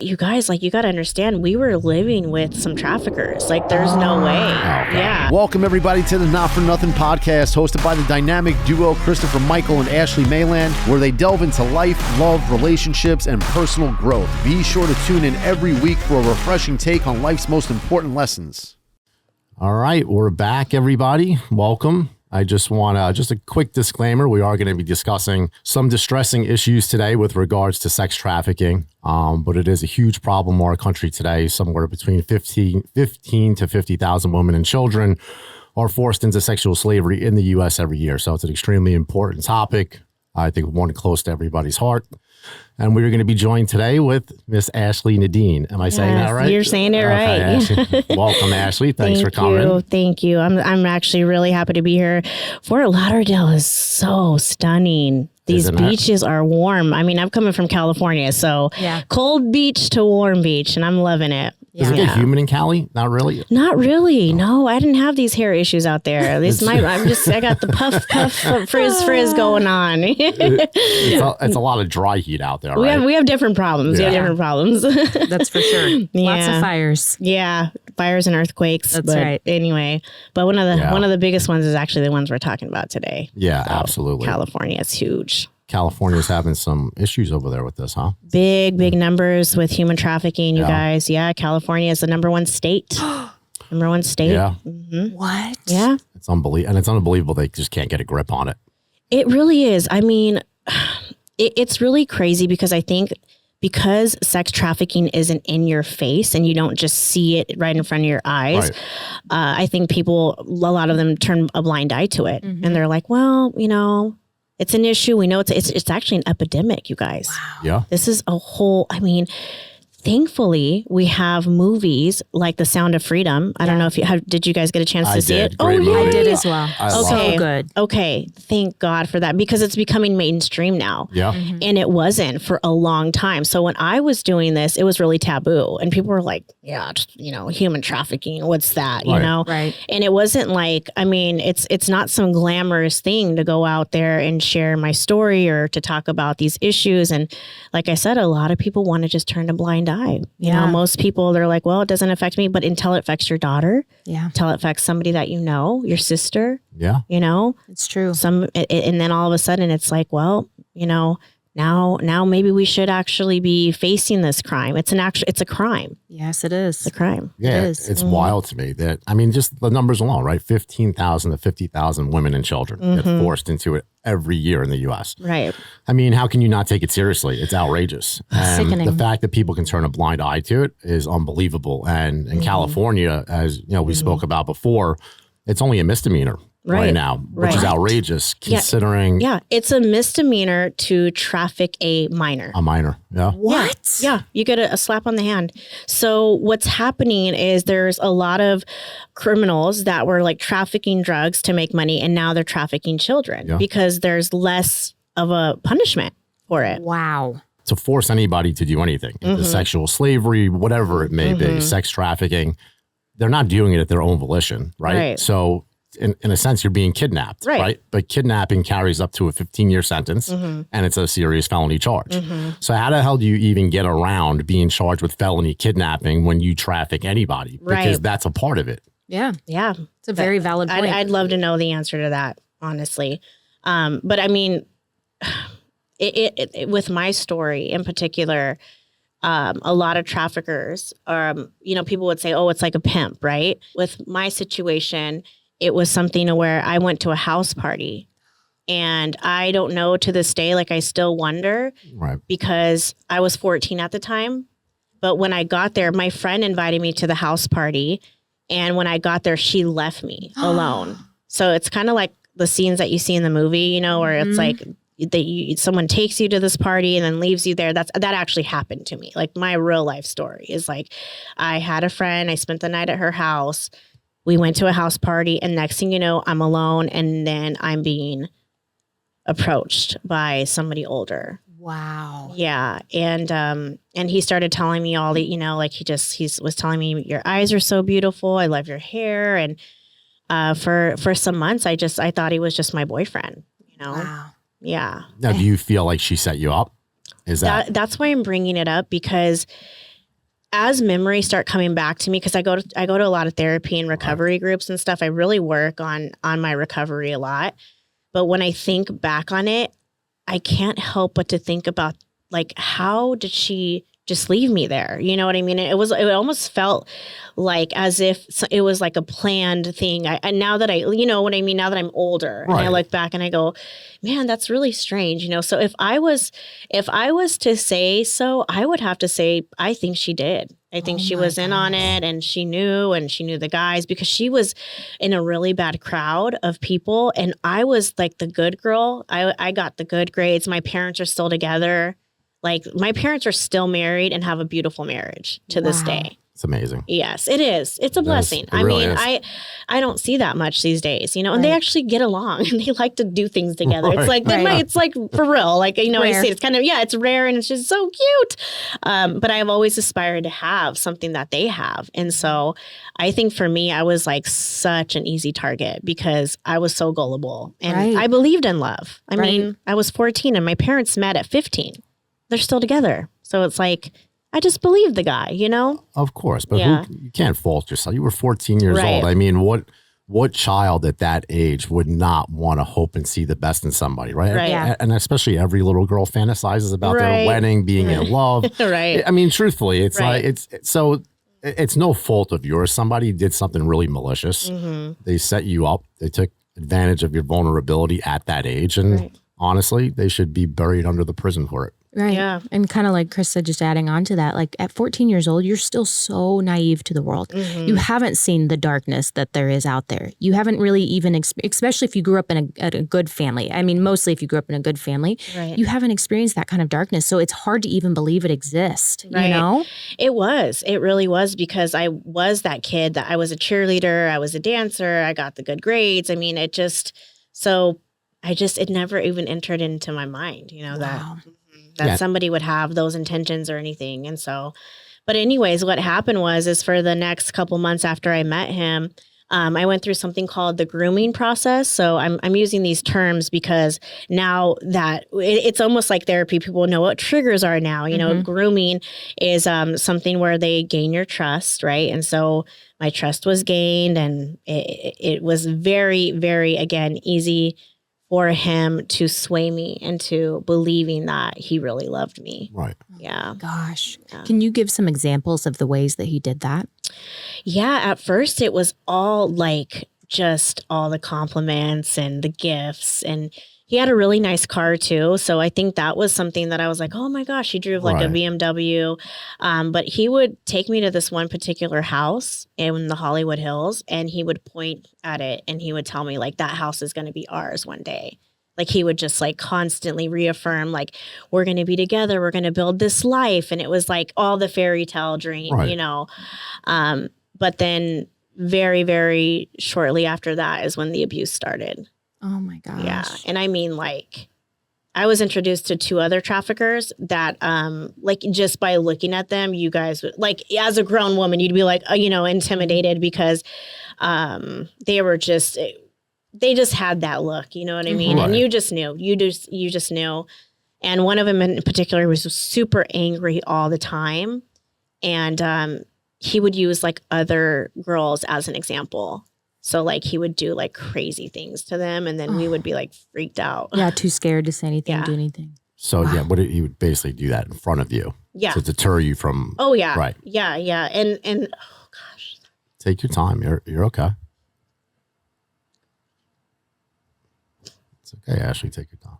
you guys, like, you got to understand, we were living with some traffickers. Like, there's no way. Okay. Yeah. Welcome, everybody, to the Not For Nothing podcast, hosted by the dynamic duo Christopher Michael and Ashley Maland, where they delve into life, love, relationships, and personal growth. Be sure to tune in every week for a refreshing take on life's most important lessons. All right, we're back, everybody. Welcome. I just want just a quick disclaimer. We are going to be discussing some distressing issues today with regards to sex trafficking, but it is a huge problem in our country today. Somewhere between 15 to 50,000 women and children are forced into sexual slavery in the U.S. every year. So it's an extremely important topic. I think one close to everybody's heart. And we're going to be joined today with Miss Ashley Nadine. Am I saying that right? You're saying it right. Ashley. Welcome, Ashley. Thanks for coming. Thank you. I'm actually really happy to be here. Fort Lauderdale is so stunning. These beaches are warm. I mean, I'm coming from California, so cold beach to warm beach, and I'm loving it. Does it get humid in Cali? Not really. Not really. No, I didn't have these hair issues out there. At least I got the puff frizz going on. It's a lot of dry heat out there. Right? We have different problems. Yeah. We have different problems. That's for sure. Lots of fires. Yeah, fires and earthquakes. That's right. Anyway, but one of the biggest ones is actually the ones we're talking about today. Yeah, absolutely. California is huge. California's having some issues over there with this, huh? Big numbers with human trafficking, you guys. Yeah, California is the number one state. Number one state. Yeah. Mm-hmm. What? Yeah. It's unbelievable. And it's unbelievable they just can't get a grip on it. It really is. I mean, it's really crazy because I think because sex trafficking isn't in your face and you don't just see it right in front of your eyes, I think a lot of them turn a blind eye to it. Mm-hmm. And they're like, well, it's an issue. We know it's actually an epidemic, you guys. Wow. Yeah. This is a whole, thankfully we have movies like The Sound of Freedom. I don't know if did you guys get a chance to see it? Great movie. I did as well. Okay. So good. Okay. Thank God for that because it's becoming mainstream now. Yeah. Mm-hmm. And it wasn't for a long time. So when I was doing this, it was really taboo and people were like, human trafficking. What's that? Right. And it wasn't like, it's not some glamorous thing to go out there and share my story or to talk about these issues. And like I said, a lot of people want to just turn a blind eye. You know, most people, they're like, well, it doesn't affect me, but until it affects your daughter, until it affects somebody that your sister, It's true. And then all of a sudden it's like, well, now maybe we should actually be facing this crime. It's a crime. Yes, it is. It's a crime. Yeah, it is. It's wild to me that, just the numbers alone, right? 15,000 to 50,000 women and children get forced into it every year in the U.S. Right. How can you not take it seriously? It's outrageous. And Sickening. the fact that people can turn a blind eye to it is unbelievable. And in California, as we spoke about before, it's only a misdemeanor right now, which is outrageous considering. Yeah, it's a misdemeanor to traffic a minor. A minor, yeah. What? Yeah, you get a slap on the hand. So what's happening is there's a lot of criminals that were like trafficking drugs to make money, and now they're trafficking children because there's less of a punishment for it. Wow. To force anybody to do anything, into sexual slavery, whatever it may be, sex trafficking, they're not doing it at their own volition, right? So in a sense, you're being kidnapped, right? But kidnapping carries up to a 15-year sentence, and it's a serious felony charge. So how the hell do you even get around being charged with felony kidnapping when you traffic anybody? Because that's a part of it. Yeah. Yeah. It's a very valid point. I'd love to know the answer to that, honestly. But it with my story in particular, a lot of traffickers, people would say, oh, it's like a pimp, right? With my situation, it was something where I went to a house party and I don't know to this day, I still wonder because I was 14 at the time. But when I got there, my friend invited me to the house party. And when I got there, she left me alone. So it's kind of like the scenes that you see in the movie, where it's like someone takes you to this party and then leaves you there. That actually happened to me. Like my real life story is I had a friend, I spent the night at her house. We went to a house party and next thing you know, I'm alone and then I'm being approached by somebody older. Wow. Yeah. And he started telling me all the, he was telling me your eyes are so beautiful. I love your hair. And for some months, I thought he was just my boyfriend, Wow. Yeah. Now, do you feel like she set you up? Is that's why I'm bringing it up because as memories start coming back to me, because I go to a lot of therapy and recovery groups and stuff. I really work on my recovery a lot. But when I think back on it, I can't help but to think about, like, how did she just leave me there? You know what I mean? It almost felt like as if it was like a planned thing. And now that you know what I mean? Now that I'm older and I look back and I go, man, that's really strange. You know? So if I was to say so, I would have to say, I think she did. I think she was in on it, and she knew the guys, because she was in a really bad crowd of people. And I was like the good girl. I got the good grades. My parents are still together. Like, my parents are still married and have a beautiful marriage to this day. It's amazing. Yes, it is. It's a blessing. It really is. I don't see that much these days, you know, and they actually get along and they like to do things together. It's like, it's like for real. Like, you know, I see it's kind of, it's rare and it's just so cute. But I've always aspired to have something that they have. And so I think for me, I was like such an easy target because I was so gullible and I believed in love. I mean, I was 14 and my parents met at 15. They're still together. So it's like, I just believed the guy, you know? Of course, but you can't fault yourself. You were 14 years old. I mean, what child at that age would not want to hope and see the best in somebody, right? Yeah. And especially every little girl fantasizes about their wedding, being in love. I mean, truthfully, it's like, it's no fault of yours. Somebody did something really malicious. They set you up. They took advantage of your vulnerability at that age. And honestly, they should be buried under the prison for it. Right. Yeah. And kind of like Chris said, just adding on to that, like at 14 years old, you're still so naive to the world. You haven't seen the darkness that there is out there. You haven't really even, especially if you grew up in a good family. I mean, mostly if you grew up in a good family, you haven't experienced that kind of darkness. So it's hard to even believe it exists, you know? It really was, because I was that kid that I was a cheerleader. I was a dancer. I got the good grades. I mean, it never even entered into my mind, you know, that somebody would have those intentions or anything. And so, but anyways, what happened is for the next couple months after I met him, I went through something called the grooming process. So I'm using these terms because now that it's almost like therapy, people know what triggers are now. You know, grooming is something where they gain your trust, right? And so my trust was gained, and it was very, very, again, easy for him to sway me into believing that he really loved me. Right. Yeah. Gosh. Yeah. Can you give some examples of the ways that he did that? Yeah. At first, it was all like just all the compliments and the gifts. And he had a really nice car too. So I think that was something that I was like, oh my gosh, he drove like a BMW. But he would take me to this one particular house in the Hollywood Hills, and he would point at it and he would tell me, like, that house is going to be ours one day. Like, he would just like constantly reaffirm, like, we're going to be together. We're going to build this life. And it was like all the fairy tale dream, you know. But then very, very shortly after that is when the abuse started. Oh my gosh. Yeah. And I mean, like, I was introduced to 2 other traffickers that, like, just by looking at them, you guys would, like, as a grown woman, you'd be like, you know, intimidated because they just had that look, you know what I mean? And you just knew, you just knew. And one of them in particular was super angry all the time. And he would use like other girls as an example. So like he would do like crazy things to them, and then we would be like freaked out. Yeah, too scared to say anything, do anything. So he would basically do that in front of you. Yeah. To deter you from. Oh yeah. Right. Yeah, yeah. And oh gosh. Take your time. You're okay. It's okay, Ashley. Take your time.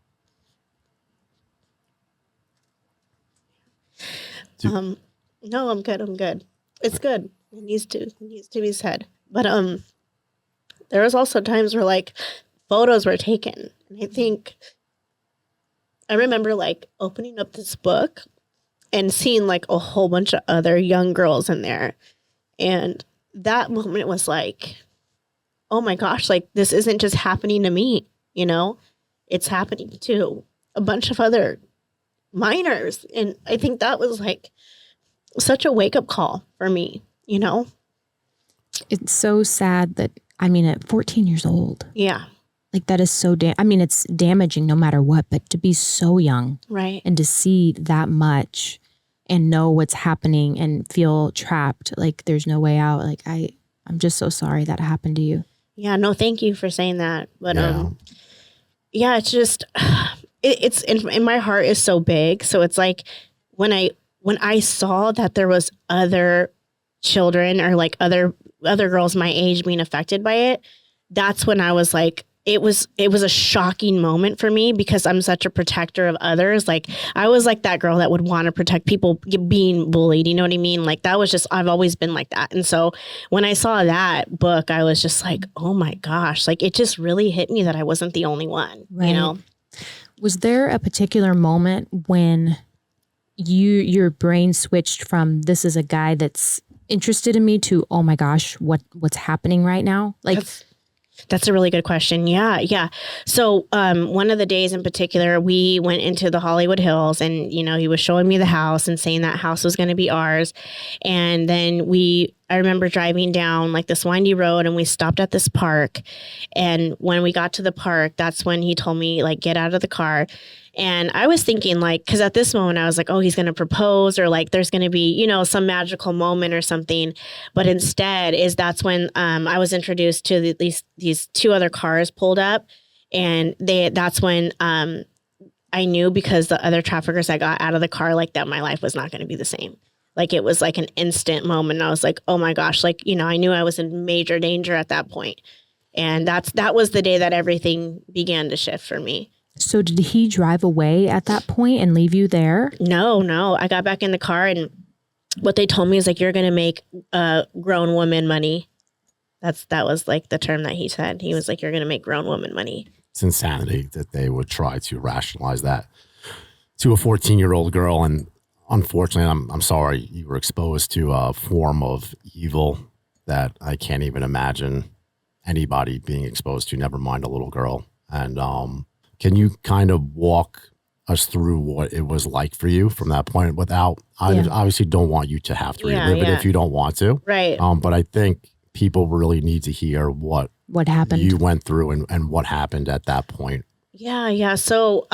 No, I'm good. It's good. It needs to be said. But there was also times where like photos were taken. And I remember like opening up this book and seeing like a whole bunch of other young girls in there. And that moment was like, oh my gosh, like this isn't just happening to me, you know, it's happening to a bunch of other minors. And I think that was like such a wake up call for me, you know? It's so sad that, I mean, at 14 years old. Yeah. Like that is so, it's damaging no matter what, but to be so young. Right. And to see that much and know what's happening and feel trapped. Like there's no way out. Like I'm just so sorry that happened to you. Yeah, no, thank you for saying that. But Yeah. yeah, it's just it's in my heart is so big. So it's like when I saw that there was other children or like other girls my age being affected by it, that's when I was like, it was a shocking moment for me because I'm such a protector of others. Like I was like that girl that would want to protect people being bullied. You know what I mean? Like that was just, I've always been like that. And so when I saw that book, I was just like, oh my gosh, like it just really hit me that I wasn't the only one, Right. you know? Was there a particular moment when your brain switched from this is a guy that's interested in me to, oh my gosh, what's happening right now? Like That's a really good question. Yeah. So one of the days in particular, we went into the Hollywood Hills and, you know, he was showing me the house and saying that house was going to be ours. And then I remember driving down like this windy road and we stopped at this park. And when we got to the park, that's when he told me like, get out of the car. And I was thinking like, because at this moment I was like, oh, he's going to propose or like there's going to be, you know, some magical moment or something. But instead that's when I was introduced to these two other cars pulled up. And that's when I knew because the other traffickers that got out of the car like that, my life was not going to be the same. Like it was like an instant moment. I was like, oh my gosh, like, you know, I knew I was in major danger at that point. And that was the day that everything began to shift for me. So did he drive away at that point and leave you there? No. I got back in the car and what they told me is like, you're going to make grown woman money. That was like the term that he said. He was like, you're going to make grown woman money. It's insanity that they would try to rationalize that to a 14-year-old girl. And unfortunately, I'm sorry you were exposed to a form of evil that I can't even imagine anybody being exposed to, never mind a little girl. And can you kind of walk us through what it was like for you from that point without, I obviously don't want you to have to relive it if you don't want to. Right. But I think people really need to hear what happened you went through and what happened at that point. Yeah. So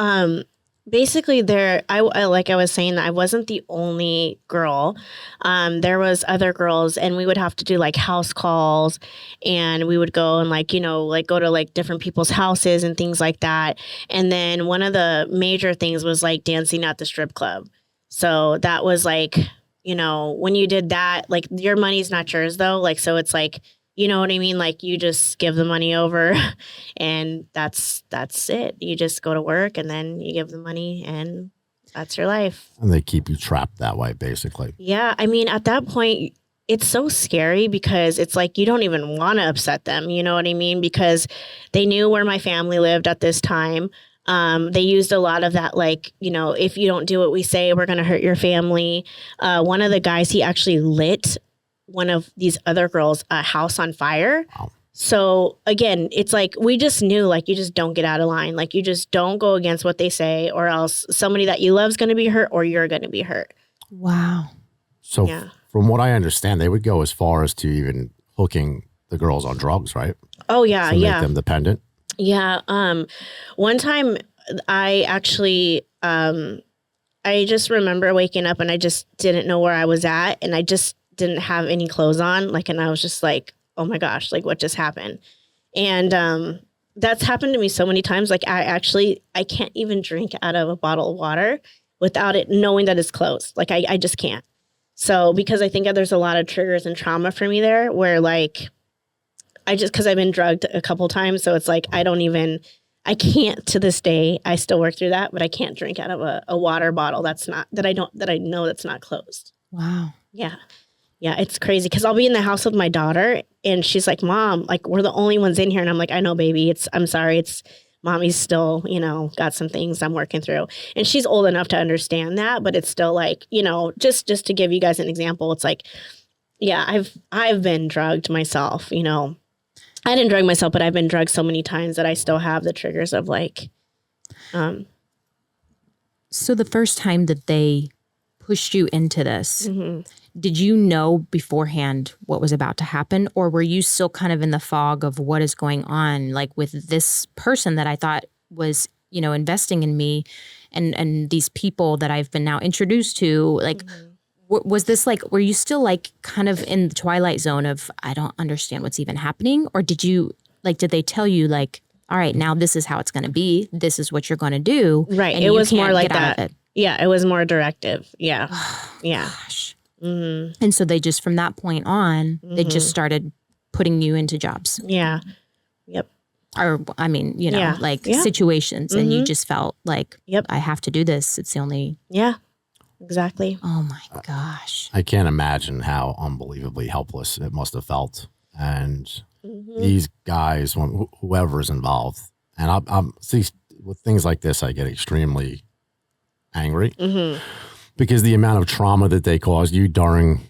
basically I like I was saying, I wasn't the only girl. There was other girls and we would have to do like house calls and we would go and like, you know, like go to like different people's houses and things like that. And then one of the major things was like dancing at the strip club. So that was like, you know, when you did that, like your money's not yours though. Like, so it's like, you know what I mean? Like you just give the money over and that's it. You just go to work and then you give the money and that's your life. And they keep you trapped that way, basically. Yeah. I mean, at that point, it's so scary because it's like you don't even want to upset them. You know what I mean? Because they knew where my family lived at this time. They used a lot of that, like, you know, if you don't do what we say, we're going to hurt your family. One of the guys, he actually lit one of these other girls a house on fire. Wow. So again, it's like we just knew like you just don't get out of line. Like you just don't go against what they say or else somebody that you love is going to be hurt or you're going to be hurt. Wow. So from what I understand, they would go as far as to even hooking the girls on drugs, right? Oh, yeah. To make them dependent. Yeah. One time I actually, I just remember waking up and I just didn't know where I was at and I just didn't have any clothes on. Like, and I was just like, oh my gosh, like what just happened? And that's happened to me so many times. Like I can't even drink out of a bottle of water without it knowing that it's closed. Like I just can't. So because I think that there's a lot of triggers and trauma for me there where like, because I've been drugged a couple times. So it's like, I can't to this day, I still work through that, but I can't drink out of a water bottle that I know that's not closed. Wow. Yeah. Yeah, it's crazy because I'll be in the house with my daughter and she's like, Mom, like we're the only ones in here. And I'm like, I know, baby, I'm sorry. It's mommy's still, you know, got some things I'm working through. And she's old enough to understand that, but it's still like, you know, just to give you guys an example, it's like, yeah, I've been drugged myself, you know. I didn't drug myself, but I've been drugged so many times that I still have the triggers of like. So the first time that they pushed you into this, Mm-hmm. did you know beforehand what was about to happen? Or were you still kind of in the fog of what is going on? Like with this person that I thought was, you know, investing in me and these people that I've been now introduced to, like, Was this like, were you still like kind of in the twilight zone of, I don't understand what's even happening? Or did they tell you like, all right, now this is how it's going to be. This is what you're going to do. Right. And it was can't more like get out that. of it. Yeah. It was more directive. Yeah. Yeah. Gosh. Mm-hmm. And so they just, from that point on, they just started putting you into jobs. Yeah. Yep. Or, I mean, situations. And you just felt like, Yep. I have to do this. It's the only. Yeah. Exactly. Oh my gosh. I can't imagine how unbelievably helpless it must have felt. And these guys, whoever's involved, and I'm see, with things like this, I get extremely angry because the amount of trauma that they caused you during,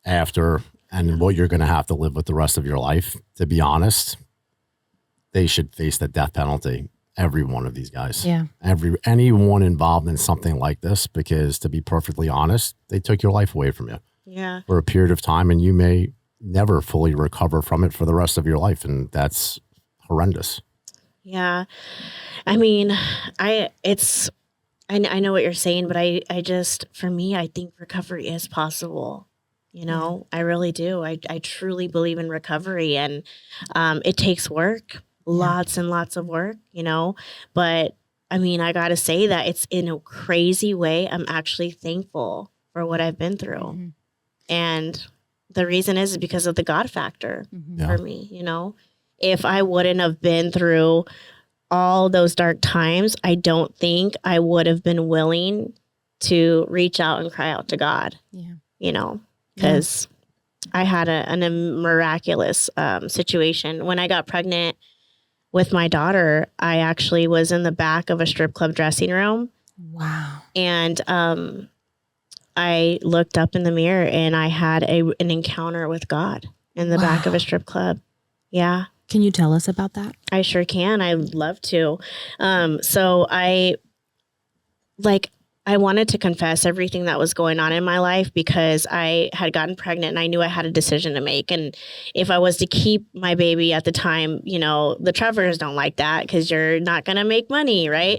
after, and what you're going to have to live with the rest of your life. To be honest, they should face the death penalty. Every one of these guys. Yeah. Anyone involved in something like this, because to be perfectly honest, they took your life away from you. Yeah. For a period of time, and you may never fully recover from it for the rest of your life. And that's horrendous. Yeah. I mean, I know what you're saying, but I just, for me, I think recovery is possible. You know, I really do. I truly believe in recovery, and it takes work. Lots and lots of work, you know, but I mean, I got to say that it's in a crazy way. I'm actually thankful for what I've been through. And the reason is because of the God factor for me, you know. If I wouldn't have been through all those dark times, I don't think I would have been willing to reach out and cry out to God, you know, because I had a miraculous situation. When I got pregnant with my daughter, I actually was in the back of a strip club dressing room. Wow. And I looked up in the mirror and I had an encounter with God in the back of a strip club. Yeah. Can you tell us about that? I sure can. I'd love to. So I wanted to confess everything that was going on in my life because I had gotten pregnant and I knew I had a decision to make. And if I was to keep my baby at the time, you know, the traffickers don't like that because you're not going to make money, right?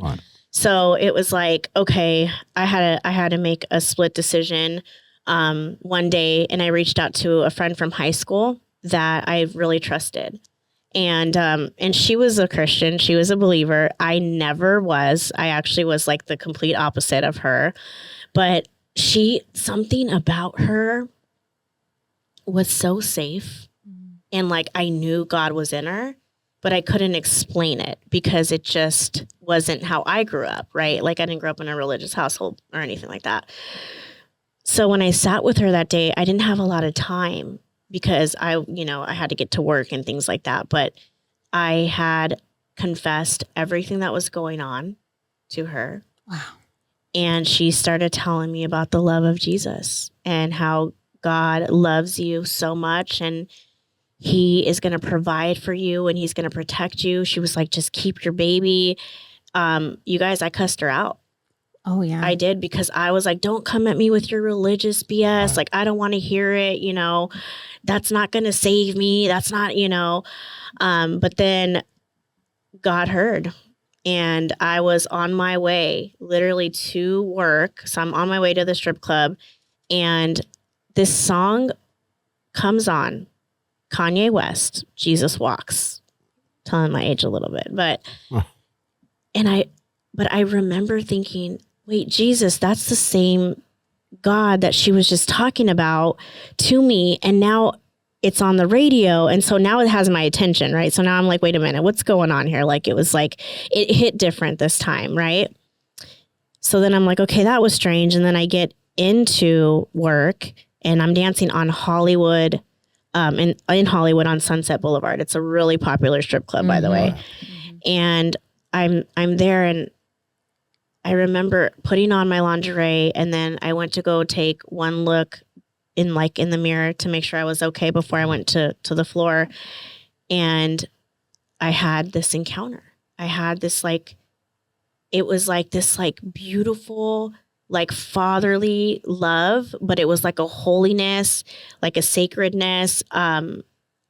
So it was like, okay, I had to make a split decision one day, and I reached out to a friend from high school that I really trusted. And she was a Christian. She was a believer. I never was. I actually was like the complete opposite of her. But something about her was so safe. And like, I knew God was in her, but I couldn't explain it because it just wasn't how I grew up, right? Like I didn't grow up in a religious household or anything like that. So when I sat with her that day, I didn't have a lot of time because I had to get to work and things like that. But I had confessed everything that was going on to her. Wow. And she started telling me about the love of Jesus and how God loves you so much and he is going to provide for you and he's going to protect you. She was like, just keep your baby. You guys, I cussed her out. Oh, yeah. I did because I was like, don't come at me with your religious BS. Like, I don't want to hear it. You know, that's not going to save me. That's not, you know. But then God heard and I was on my way literally to work. So I'm on my way to the strip club and this song comes on. Kanye West, Jesus Walks. Telling my age a little bit. But I remember thinking, wait, Jesus, that's the same God that she was just talking about to me. And now it's on the radio. And so now it has my attention, right? So now I'm like, wait a minute, what's going on here? Like, it was like, it hit different this time, right? So then I'm like, okay, that was strange. And then I get into work and I'm dancing on Hollywood, in Hollywood on Sunset Boulevard. It's a really popular strip club, by the way. And I'm there and I remember putting on my lingerie and then I went to go take one look in the mirror to make sure I was okay before I went to the floor. And I had this encounter. I had this it was like this beautiful, fatherly love, but it was like a holiness, like a sacredness.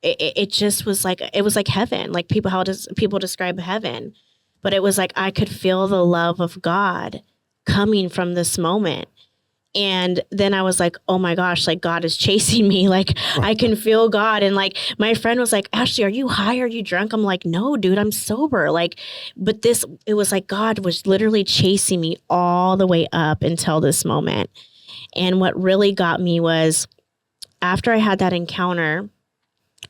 It just was it was like heaven. Like how does people describe heaven? But it was like I could feel the love of God coming from this moment. And then I was like, oh my gosh, like God is chasing me. Like I can feel God. And like my friend was like, Ashley, are you high? Are you drunk? I'm like, no, dude, I'm sober. Like, but it was like God was literally chasing me all the way up until this moment. And what really got me was after I had that encounter,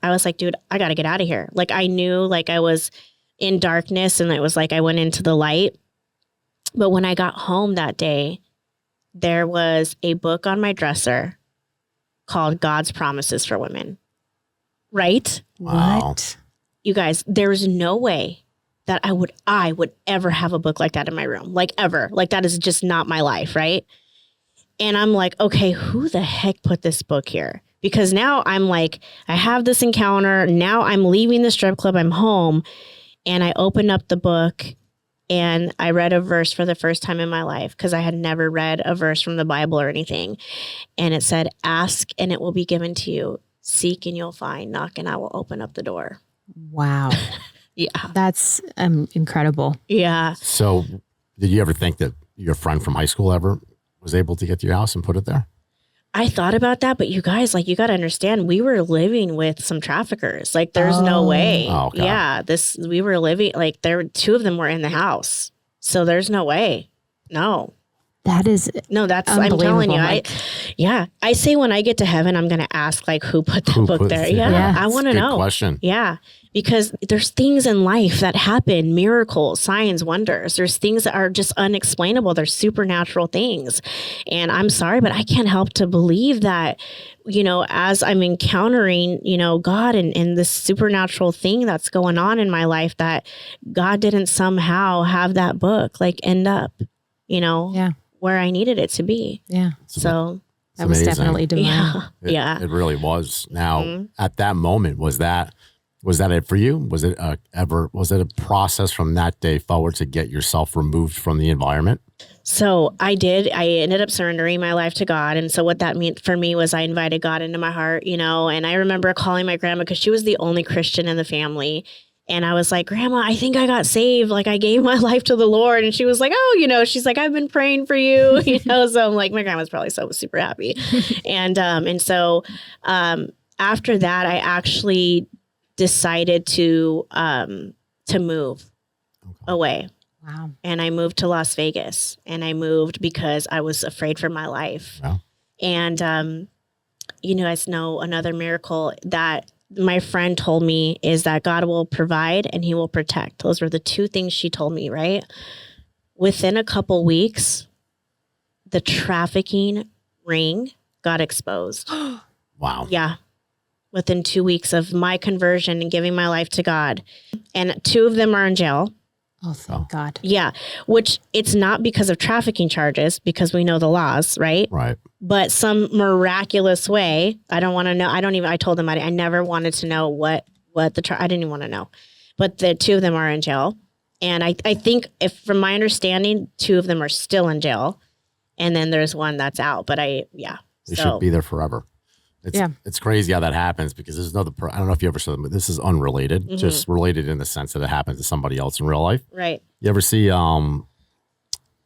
I was like, dude, I got to get out of here. Like I knew like I was in darkness and it was like I went into the light. But when I got home that day, there was a book on my dresser called God's Promises for Women. Right? Wow. What? You guys, there's no way that I would ever have a book like that in my room. Like ever. Like that is just not my life, right? And I'm like, okay, who the heck put this book here? Because now I'm like, I have this encounter. Now I'm leaving the strip club. I'm home. And I opened up the book and I read a verse for the first time in my life because I had never read a verse from the Bible or anything. And it said, ask and it will be given to you. Seek and you'll find. Knock and I will open up the door. Wow. Yeah. That's incredible. Yeah. So did you ever think that your friend from high school ever was able to get to your house and put it there? I thought about that, but you guys, like, you got to understand, we were living with some traffickers. Like, there's no way. Oh, okay. Yeah, we were living, like, two of them were in the house. So there's no way. No. That is No, I'm telling you. Mike. I say when I get to heaven, I'm going to ask, like, who put the book there? Yeah, Yeah. I want to Good know. question. Yeah, because there's things in life that happen, miracles, signs, wonders. There's things that are just unexplainable. There's supernatural things. And I'm sorry, but I can't help to believe that, you know, as I'm encountering, you know, God and this supernatural thing that's going on in my life, that God didn't somehow have that book like end up, you know, Yeah. where I needed it to be. Yeah. So That was amazing. definitely divine. yeah. It really was. Now, Mhm. at that moment, was that it for you? Was it a process from that day forward to get yourself removed from the environment? So I ended up surrendering my life to God. And so what that meant for me was I invited God into my heart, you know, and I remember calling my grandma because she was the only Christian in the family. And I was like, Grandma, I think I got saved. Like I gave my life to the Lord. And she was like, oh, you know, she's like, I've been praying for you, you know? So I'm like, my grandma's probably so super happy. And so after that, I actually decided to move away. Wow. And I moved to Las Vegas, and I moved because I was afraid for my life. Wow. And, you guys know another miracle that my friend told me is that God will provide and he will protect. Those were the two things she told me, right? Within a couple weeks, the trafficking ring got exposed. Wow. Yeah. Within 2 weeks of my conversion and giving my life to God. And two of them are in jail. Oh, thank God. Yeah, which it's not because of trafficking charges, because we know the laws, right? Right. But some miraculous way, I don't want to know. I told them I never wanted to know what I didn't even want to know. But the two of them are in jail. And I think from my understanding, two of them are still in jail. And then there's one that's out. But They should be there forever. It's crazy how that happens because there's another, I don't know if you ever saw them, but this is unrelated, just related in the sense that it happens to somebody else in real life. Right. You ever see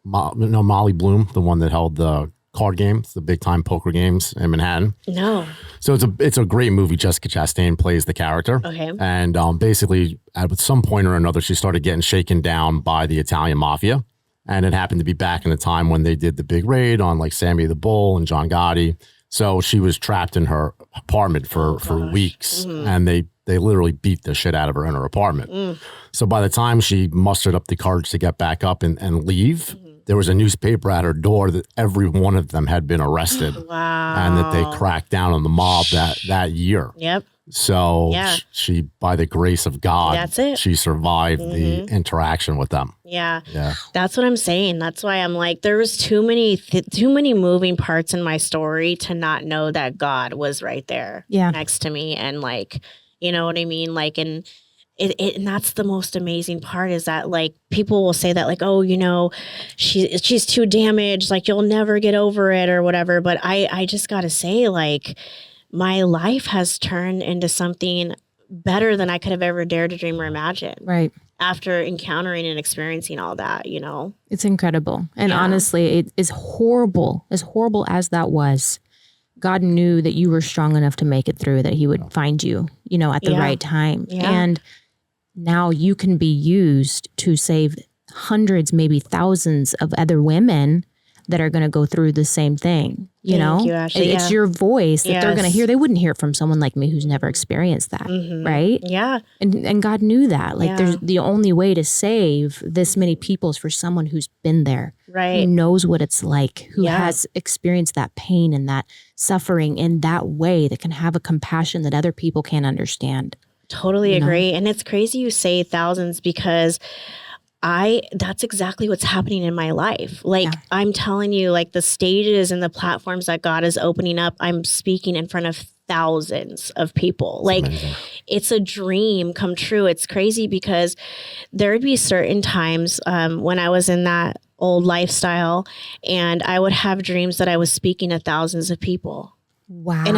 Molly Bloom, the one that held the card games, the big time poker games in Manhattan? No. So it's a great movie. Jessica Chastain plays the character. Okay. And basically at some point or another, she started getting shaken down by the Italian mafia. And it happened to be back in the time when they did the big raid on like Sammy the Bull and John Gotti. So she was trapped in her apartment for weeks, and they literally beat the shit out of her in her apartment. So by the time she mustered up the courage to get back up and leave, there was a newspaper at her door that every one of them had been arrested. Wow. And that they cracked down on the mob that year. Yep. So she, by the grace of God, That's it. she survived the interaction with them. Yeah. Yeah. That's what I'm saying. That's why I'm like, there was too many moving parts in my story to not know that God was right there next to me. And like, you know what I mean? Like, and that's the most amazing part is that like people will say that like, oh, you know, she's too damaged. Like you'll never get over it or whatever. But I just got to say like, my life has turned into something better than I could have ever dared to dream or imagine. Right. after encountering and experiencing all that, you know? It's incredible. And Yeah. honestly, it is horrible. As horrible as that was, God knew that you were strong enough to make it through, that he would find you, you know, at the Yeah. right time. Yeah. And now you can be used to save hundreds, maybe thousands of other women that are going to go through the same thing. You Thank know, you, Ashley. it's Yeah. your voice that they're going to Yes. hear. They wouldn't hear it from someone like me who's never experienced that. Mhm. Right. Yeah. And God knew that. Like Yeah. there's the only way to save this many people is for someone who's been there, who Right. knows what it's like, who Yeah. has experienced that pain and that suffering in that way, that can have a compassion that other people can't understand. Totally You know? agree. And it's crazy you say thousands because that's exactly what's happening in my life. Like Yeah. I'm telling you, like the stages and the platforms that God is opening up, I'm speaking in front of thousands of people. Like Amazing. it's a dream come true. It's crazy because there'd be certain times when I was in that old lifestyle and I would have dreams that I was speaking to thousands of people. Wow. And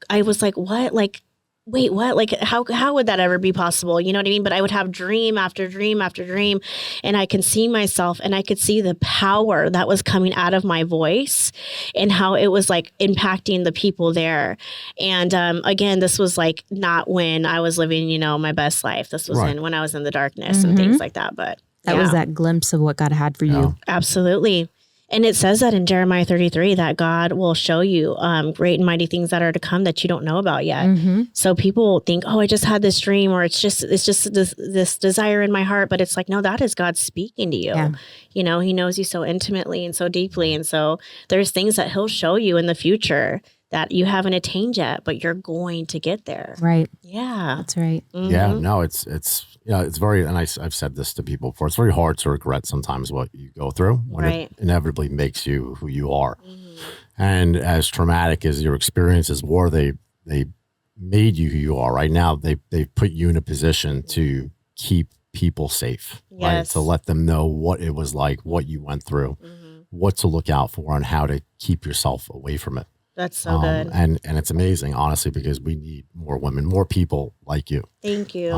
I was like, what? Like, wait, what? Like, how would that ever be possible? You know what I mean? But I would have dream after dream after dream, and I can see myself and I could see the power that was coming out of my voice and how it was like impacting the people there. And again, this was like not when I was living, you know, my best life. This was Right. when I was in the darkness and things like that. But that was that glimpse of what God had for Yeah. you. absolutely. And it says that in Jeremiah 33 that God will show you great and mighty things that are to come that you don't know about yet. Mm-hmm. So people think, oh, I just had this dream, or it's just this desire in my heart. But it's like, no, that is God speaking to you. Yeah. You know, he knows you so intimately and so deeply. And so there's things that he'll show you in the future that you haven't attained yet, but you're going to get there. Right. Yeah. That's right. Yeah, Mhm. no, it's very, and I've said this to people before. It's very hard to regret sometimes what you go through when Right. it inevitably makes you who you are. Mhm. And as traumatic as your experiences were, they made you who you are. Right now, they put you in a position to keep people safe, right? Yes. To let them know what it was like, what you went through, Mhm. what to look out for, and how to keep yourself away from it. That's so good. And it's amazing, honestly, because we need more women, more people like you. Thank you.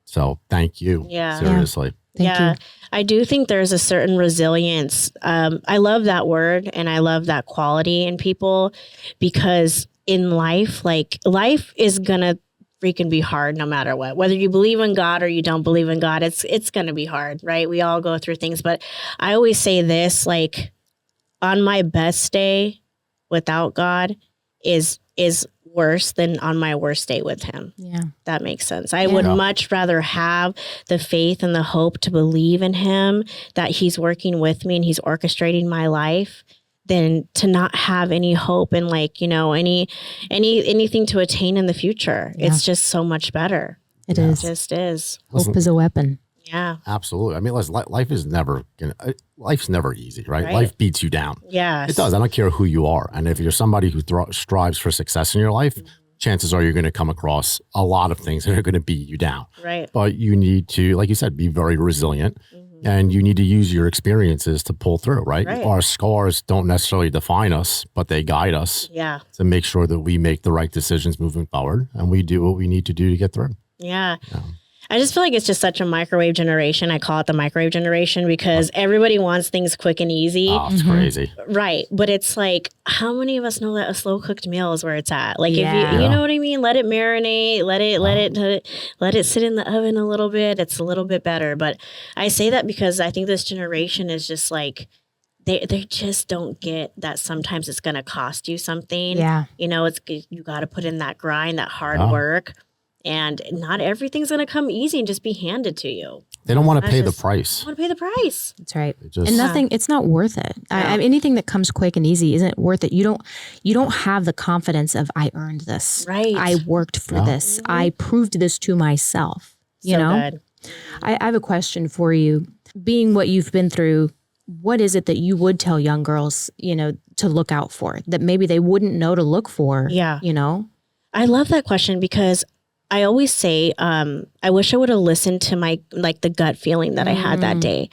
So thank you. Yeah. Seriously. Thank yeah, you. I do think there's a certain resilience. I love that word and I love that quality in people because in life, like life is gonna freaking be hard no matter what. Whether you believe in God or you don't believe in God, it's gonna be hard, right? We all go through things. But I always say this, like on my best day without God is worse than on my worst day with him. Yeah. That makes sense. I would Yeah. much rather have the faith and the hope to believe in him, that he's working with me and he's orchestrating my life, than to not have any hope and like, you know, anything to attain in the future. Yeah. It's just so much better. It Yeah. It is. just is. Hope is a weapon. Yeah. Absolutely. I mean, listen, life is never life's never easy, right? Right. Life beats you down. Yes. It does. I don't care who you are. And if you're somebody who strives for success in your life, chances are you're going to come across a lot of things that are going to beat you down. Right. But you need to, like you said, be very resilient. And you need to use your experiences to pull through, right? Right. Our scars don't necessarily define us, but they guide us Yeah. to make sure that we make the right decisions moving forward and we do what we need to do to get through. Yeah. Yeah. I just feel like it's just such a microwave generation. I call it the microwave generation because everybody wants things quick and easy. Oh, it's crazy. Right. But it's like, how many of us know that a slow cooked meal is where it's at? Like if Yeah. you know what I mean? Let it marinate, let it sit in the oven a little bit. It's a little bit better. But I say that because I think this generation is just like, they just don't get that sometimes it's going to cost you something. Yeah. You know, you got to put in that grind, that hard Yeah. work. And not everything's going to come easy and just be handed to you. They don't want to That's pay the just- price. I want to pay the price. That's right. It just, And nothing, it's not worth it. Yeah. Anything that comes quick and easy isn't worth it. You don't have the confidence of I earned this. Right. I worked for Yeah. this. I proved this to myself. You So know? good. I have a question for you. Being what you've been through, what is it that you would tell young girls, you know, to look out for that maybe they wouldn't know to look for? Yeah. You know? I love that question because I always say, I wish I would have listened to my, like the gut feeling that I had that day.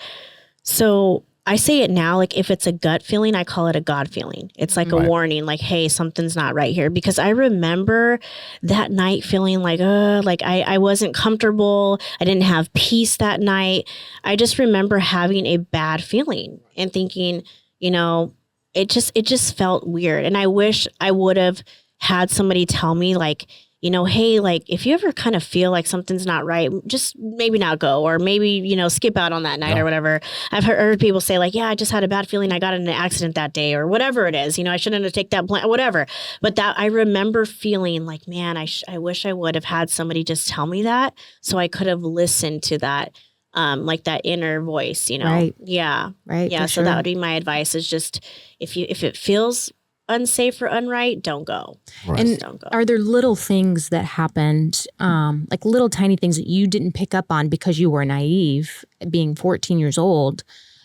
So I say it now, like if it's a gut feeling, I call it a God feeling. It's like a warning, like, hey, something's not right here. Because I remember that night feeling like I wasn't comfortable. I didn't have peace that night. I just remember having a bad feeling and thinking, it just felt weird. And I wish I would have had somebody tell me like, hey, like if you ever kind of feel like something's not right, just maybe not go, or maybe, skip out on that night or whatever. I've heard people say like, yeah, I just had a bad feeling. I got in an accident that day or whatever it is. I shouldn't have taken that plan, whatever. But that I remember feeling like, man, I wish I would have had somebody just tell me that so I could have listened to that. Like that inner voice, Right. Yeah. Right. Yeah. For So sure. that would be my advice is just if it feels unsafe or unright, don't go. Right. And Just don't go. are there little things that happened, like little tiny things that you didn't pick up on because you were naive, being 14 years old,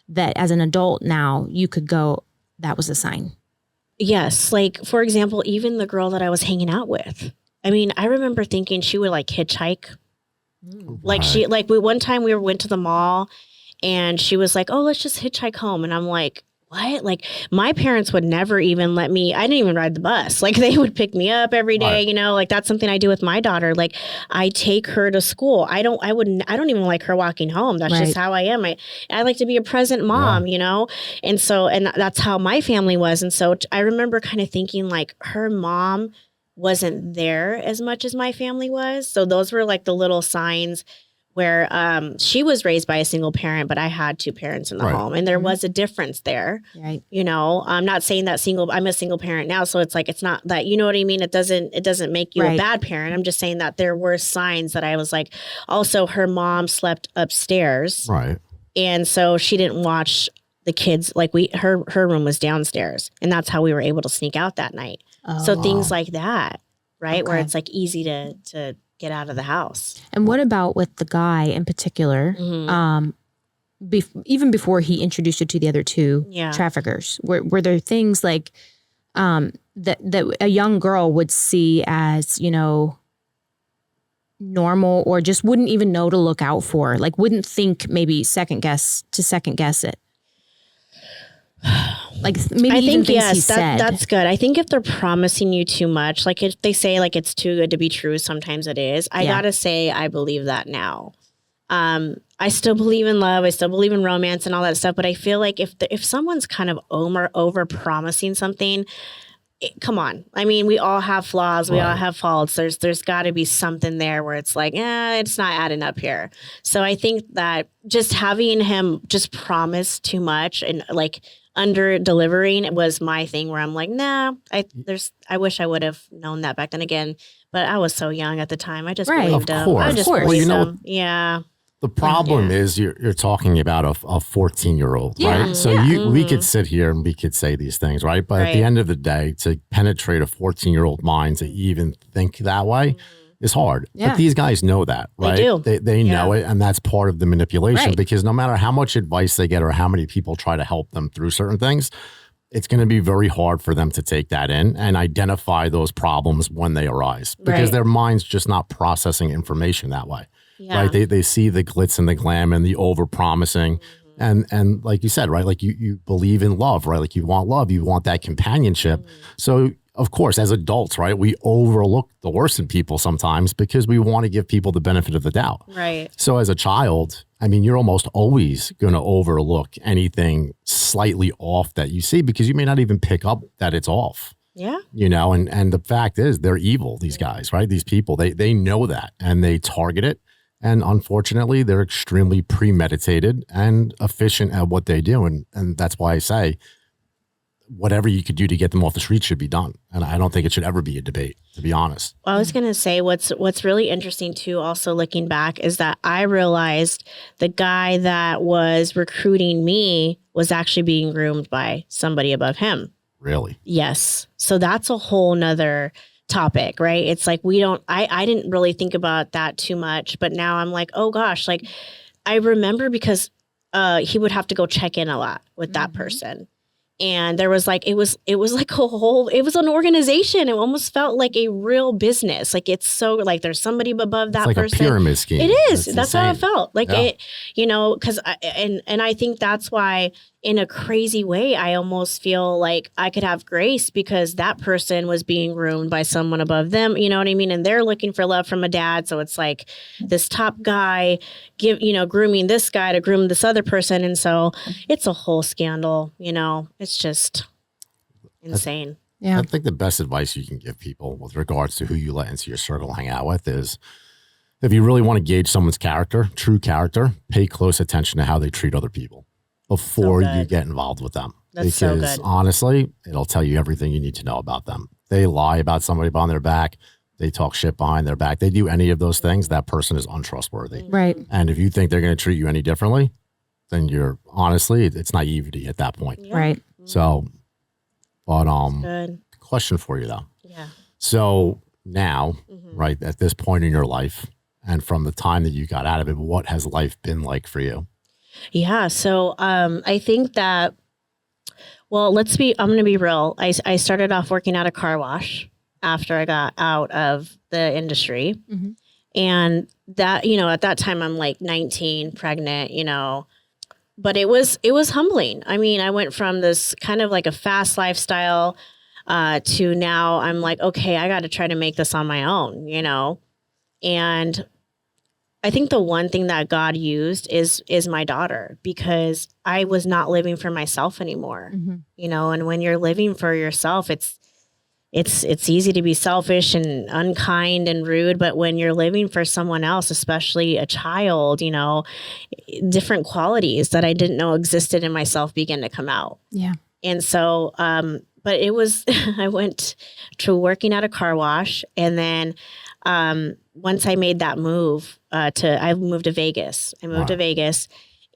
that as an adult now you could go, that was a sign? Yes. Like, for example, even the girl that I was hanging out with. I mean, I remember thinking she would like hitchhike. Like one time we went to the mall and she was like, oh, let's just hitchhike home. And I'm like, what? Like my parents would never even let me, I didn't even ride the bus. Like they would pick me up every day, like that's something I do with my daughter. Like I take her to school. I don't even like her walking home. That's just how I am. I like to be a present mom, And so, and that's how my family was. And so I remember kind of thinking like her mom wasn't there as much as my family was. So those were like the little signs where she was raised by a single parent, but I had two parents in the home. And there was a difference there. Right. I'm not saying that I'm a single parent now. So it's like, it's not that, you know what I mean? It doesn't make you a bad parent. I'm just saying that there were signs that I was like, also her mom slept upstairs. Right. And so she didn't watch the kids. Like her room was downstairs and that's how we were able to sneak out that night. Oh, So things like that, right? Okay. Where it's like easy to get out of the house. And what about with the guy in particular? Even before he introduced you to the other two traffickers, were there things like that a young girl would see as, normal or just wouldn't even know to look out for? Like wouldn't think maybe second guess it? Like maybe I even think things he said. that's good. I think if they're promising you too much, like if they say like it's too good to be true, sometimes it is. I gotta say I believe that now. I still believe in love. I still believe in romance and all that stuff. But I feel like if someone's kind of over promising something, come on. I mean, we all have flaws. We all have faults. There's got to be something there where it's like, it's not adding up here. So I think that just having him just promise too much and like under delivering was my thing where I'm like, nah, I wish I would have known that back then again. But I was so young at the time. I just believed him. I just believed him. Yeah. The problem is you're talking about a 14-year-old, right? So we could sit here and we could say these things, right? But at the end of the day, to penetrate a 14-year-old mind to even think that way is hard. Yeah. But these guys know that, right? They do. They know it, and that's part of the manipulation because no matter how much advice they get or how many people try to help them through certain things, it's going to be very hard for them to take that in and identify those problems when they arise because their mind's just not processing information that way. Yeah. Right. They see the glitz and the glam and the over promising. And like you said, right, like you believe in love, right? Like you want love, you want that companionship. So of course, as adults, right, we overlook the worst in people sometimes because we want to give people the benefit of the doubt. Right. So as a child, I mean, you're almost always going to overlook anything slightly off that you see because you may not even pick up that it's off. Yeah. And the fact is they're evil, these guys, right? These people, they know that and they target it. And unfortunately, they're extremely premeditated and efficient at what they do. And that's why I say whatever you could do to get them off the street should be done. And I don't think it should ever be a debate, to be honest. Well, I was going to say what's really interesting, too, also looking back, is that I realized the guy that was recruiting me was actually being groomed by somebody above him. Really? Yes. So that's a whole nother topic, right? It's like I didn't really think about that too much, but now I'm like, oh gosh, like I remember because he would have to go check in a lot with that person. And there was like, it was like it was an organization. It almost felt like a real business. Like it's so like there's somebody above that it's like person. A pyramid scheme. It is. That's how it felt. Like it, because I think that's why in a crazy way, I almost feel like I could have grace because that person was being groomed by someone above them. You know what I mean? And they're looking for love from a dad. So it's like this top guy grooming this guy to groom this other person. And so it's a whole scandal, it's just insane. Yeah. I think the best advice you can give people with regards to who you let into your circle hang out with is, if you really want to gauge someone's character, true character, pay close attention to how they treat other people before you get involved with them. That's so good. Honestly, it'll tell you everything you need to know about them. They lie about somebody behind their back. They talk shit behind their back. They do any of those things, that person is untrustworthy. Right. And if you think they're going to treat you any differently, then it's naivety at that point. Yeah. Right. So, but Good. question for you though. Yeah. So now, right, at this point in your life, and from the time that you got out of it, what has life been like for you? Yeah. So I think that, I'm going to be real. I started off working at a car wash after I got out of the industry. Mm-hmm. And that, at that time I'm like 19, pregnant, but it was humbling. I mean, I went from this kind of like a fast lifestyle to now I'm like, okay, I got to try to make this on my own, and I think the one thing that God used is my daughter, because I was not living for myself anymore, and when you're living for yourself, it's easy to be selfish and unkind and rude. But when you're living for someone else, especially a child, different qualities that I didn't know existed in myself begin to come out. Yeah. And so, but it was, I went to working at a car wash, and then once I made that move I moved to Vegas. To Vegas,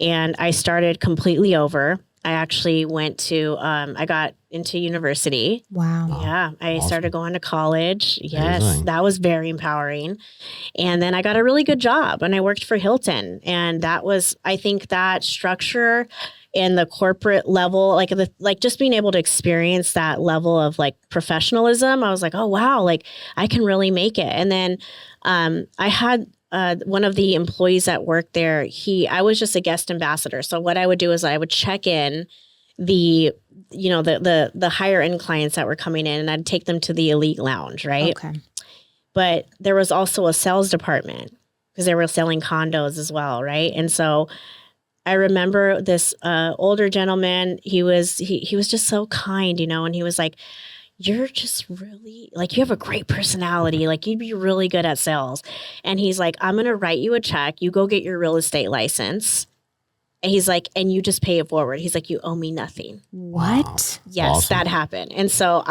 and I started completely over. I actually went to, I got into university. Wow. Yeah. I Awesome. started going to college. Yes. Amazing. That was very empowering. And then I got a really good job and I worked for Hilton. And that was, I think that structure and the corporate level, like just being able to experience that level of like professionalism, I was like, oh, wow, like I can really make it. And then I had one of the employees that worked there, I was just a guest ambassador. So what I would do is I would check in the higher end clients that were coming in, and I'd take them to the elite lounge, right? Okay. But there was also a sales department because they were selling condos as well, right? And so I remember this older gentleman, he was just so kind, and he was like, you're just really, like, you have a great personality. Like, you'd be really good at sales. And he's like, I'm going to write you a check. You go get your real estate license. And he's like, and you just pay it forward. He's like, you owe me nothing. What? Wow. Yes, Awesome. that happened. And so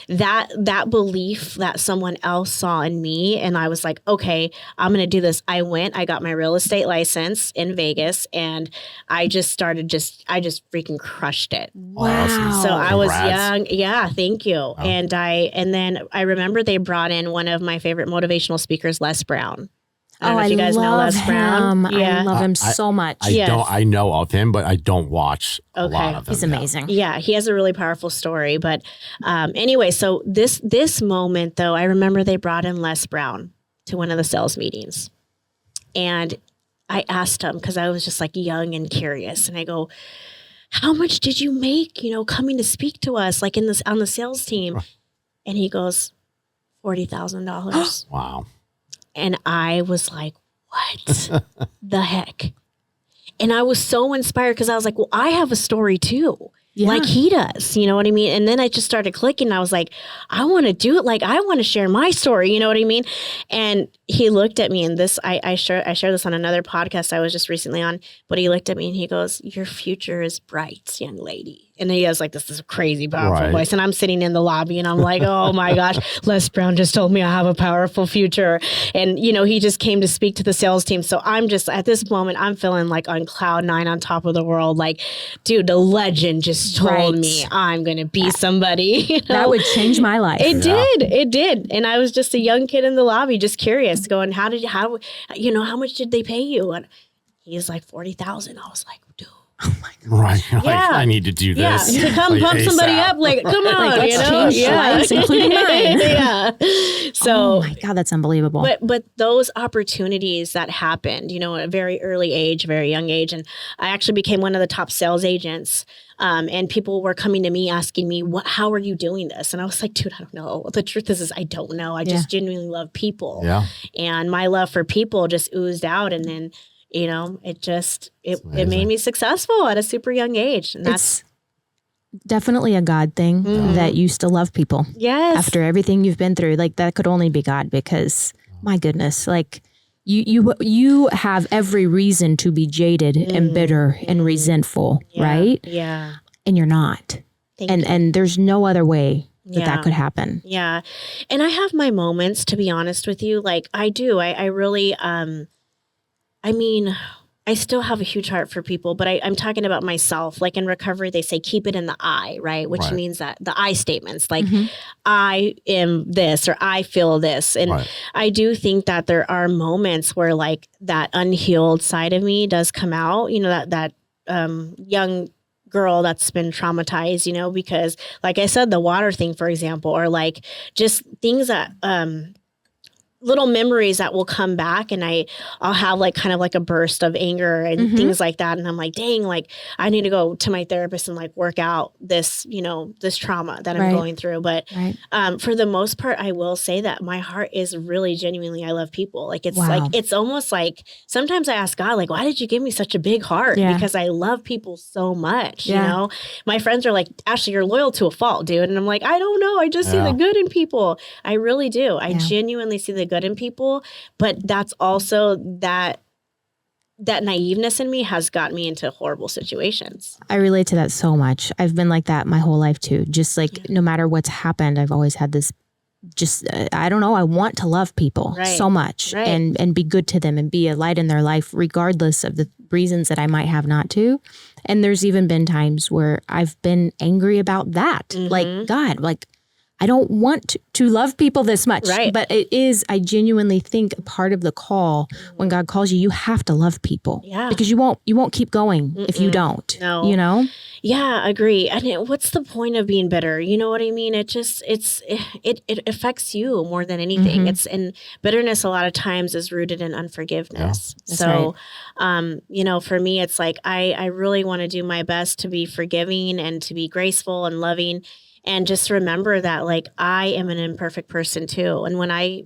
that belief that someone else saw in me, and I was like, okay, I'm going to do this. I got my real estate license in Vegas, and I just freaking crushed it. Wow. Awesome. So I was Congrats. young. Yeah, thank you. Wow. And then I remember they brought in one of my favorite motivational speakers, Les Brown. I don't know if you guys know Les Brown. I love him so much. I know of him, but I don't watch a lot of him. He's amazing. Yeah, he has a really powerful story. But anyway, so this moment, though, I remember they brought in Les Brown to one of the sales meetings. And I asked him, because I was just like young and curious. And I go, how much did you make, coming to speak to us, like on the sales team? And he goes, $40,000. Wow. And I was like, what the heck? And I was so inspired because I was like, well, I have a story too. Yeah. Like he does, you know what I mean? And then I just started clicking. And I was like, I want to do it. Like, I want to share my story. You know what I mean? And he looked at me, and I shared this on another podcast I was just recently on, but he looked at me and he goes, your future is bright, young lady. And he has like this crazy powerful voice. And I'm sitting in the lobby and I'm like, oh my gosh, Les Brown just told me I have a powerful future. And, he just came to speak to the sales team. So I'm just, at this moment, I'm feeling like on cloud 9 on top of the world. Like, dude, the legend just told me I'm going to be somebody. That would change my life. It did. And I was just a young kid in the lobby, just curious, going, how much did they pay you? And he's like, $40,000. I was like, dude. Right. Like, Yeah. I need to do Yeah, this. to come like, pump somebody ASAP. up, like, come on, Like, let's you know? change lives, including mine. Yeah. So, Oh my God, that's unbelievable. but those opportunities that happened, you know, at a very early age, very young age, and I actually became one of the top sales agents. And people were coming to me asking me, how are you doing this? And I was like, dude, I don't know. The truth is I don't know. I just genuinely love people. Yeah. And my love for people just oozed out. And then, you know, it made me successful at a super young age. And it's definitely a God thing that you still love people. Yes. After everything you've been through, like that could only be God, because my goodness, like you have every reason to be jaded and bitter and resentful, right? Yeah. And you're not. And there's no other way that could happen. Yeah. And I have my moments, to be honest with you. Like I do. I really, I mean, I still have a huge heart for people, but I'm talking about myself. Like in recovery, they say, keep it in the I, right? Which means that the I statements, like I am this, or I feel this. And I do think that there are moments where like that unhealed side of me does come out, you know, that young girl that's been traumatized, you know, because like I said, the water thing, for example, or like just things that, little memories that will come back, and I'll have like kind of like a burst of anger and things like that. And I'm like, dang, like I need to go to my therapist and like work out this, you know, this trauma that I'm going through. But for the most part, I will say that my heart is really genuinely, I love people. Like it's like, it's almost like sometimes I ask God, like, why did you give me such a big heart? Because I love people so much, you know? My friends are like, Ashley, you're loyal to a fault, dude. And I'm like, I don't know. I just see the good in people. I really do. I genuinely see the good in people, but that's also that naiveness in me has got me into horrible situations. I relate to that so much. I've been like that my whole life too. Just like no matter what's happened, I've always had this I don't know, I want to love people so much and be good to them and be a light in their life, regardless of the reasons that I might have not to. And there's even been times where I've been angry about that. Like, God, like, I don't want to love people this much, but it is, I genuinely think part of the call when God calls you, you have to love people because you won't keep going if you don't, you know? Yeah, agree. And what's the point of being bitter? You know what I mean? It just, it affects you more than anything. And bitterness a lot of times is rooted in unforgiveness. So, you know, for me, it's like, I really want to do my best to be forgiving and to be graceful and loving. And just remember that, like, I am an imperfect person too. And when I